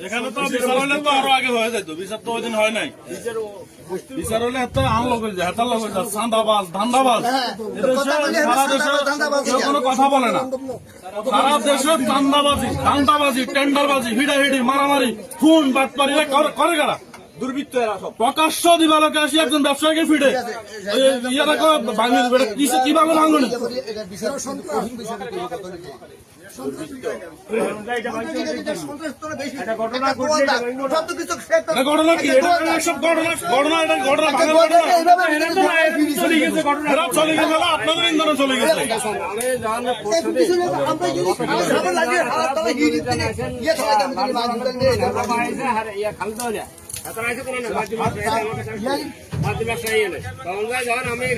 এখানে তো বিচার হলে তো আরো আগে হয়ে যেত, বিচার তো ওই দিন হয় নাই। বিচার হলে এত আনলোক হয়ে যায়, হাতার লোক হয়ে যায়, চাঁদাবাজ ধান্দাবাজ। সারা দেশে কেউ কোনো কথা বলে না। সারা দেশে চাঁদাবাজি ধান্দাবাজি টেন্ডারবাজি হিডাহিডি মারামারি খুন বাটপারি করে কারা? দুর্বৃত্তরা সব প্রকাশ্য দিবালোকে আসি একজন ব্যবসায়ীকে ফিরে ইয়াটাকে ভাঙিয়ে দেবে। কিভাবে ভাঙুন? ঘটনা কি? সব ঘটনা চলে গেছে, আপনাদের ইন্ধনে চলে গেছে। আমি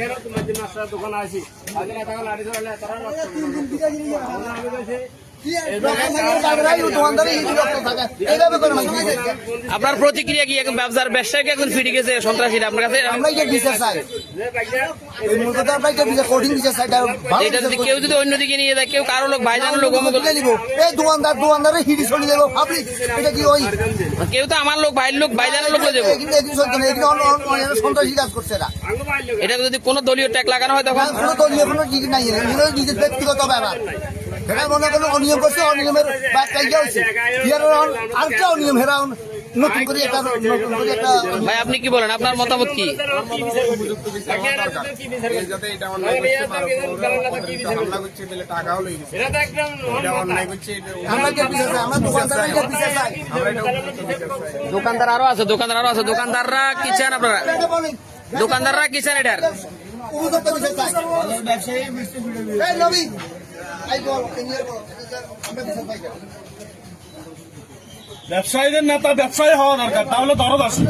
দোকান আছি আপনার প্রতিক্রিয়া কি? এখন ব্যবসার ব্যবসায়ীকে এখন ফিরে গেছে সন্ত্রাসীরা আপনার কাছে? এটা যদি কেউ যদি অন্যদিকে নিয়ে যায়, কেউ কারো লোক ভাইজানের লোক দোকানদার হিড়ি চলে যাবো, এটা কি ওই কেউ তো আমার লোক ভাইয়ের লোক ভাইজানের লোক হয়ে যাবো। সন্ত্রাসী কাজ করছে এরা। এটা যদি কোনো দলীয় ট্যাগ লাগানো হয় তখন কোনো দলীয় কোনো ঠিক নাই, নিজের ব্যক্তিগত ব্যাপার। হেরা মনে করলো অনিয়ম করছে, অনিয়মের আরেকটা অনিয়ম হেরা নতুন করে একটা ভাই আপনি কি বলেন? আপনার মতামত কি? দোকানদার আরো আছে, দোকানদাররা কি চান আপনারা? দোকানদাররা কি চান এটার? ব্যবসায়ীদের নেতা ব্যবসায়ী হওয়া দরকার, তাহলে দরদ আসে।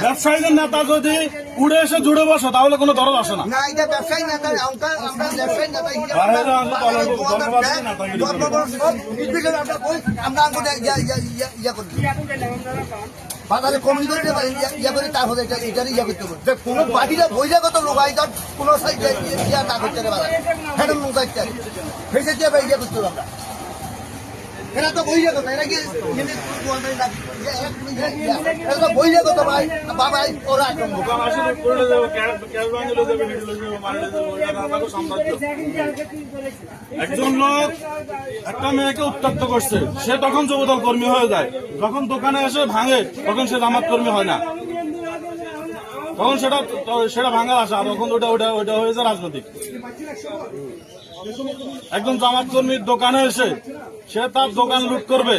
ব্যবসায়ীদের নেতা যদি উড়ে এসে জুড়ে বসে তাহলে কোনো দরদ আসে না। বাজারে কমিটি করে ইয়া করে তারপরে এটারই ইয়া করতে হবে। কোনো পার্টিরা বহিরাগত লোক আইতার কোনো ইয়া না করতে পারে বাজারে হ্যাঁ লোক আইতে ফেসে দিয়ে ইয়া করতে হবে। আমরা এরা তো বহিরাগত, এরা কি বহিরাগত ভাই বাবাই ওরা একজন লোক একটা মেয়েকে উত্তপ্ত করছে, সে তখন যুবদল কর্মী হয়ে যায়। যখন দোকানে এসে ভাঙে তখন সে জামাত কর্মী হয় না, তখন সেটা ভাঙার আশা, তখন ওটা হয়ে যায় রাজনৈতিক। একজন জামাত কর্মীর দোকানে এসে সে তার দোকান লুট করবে,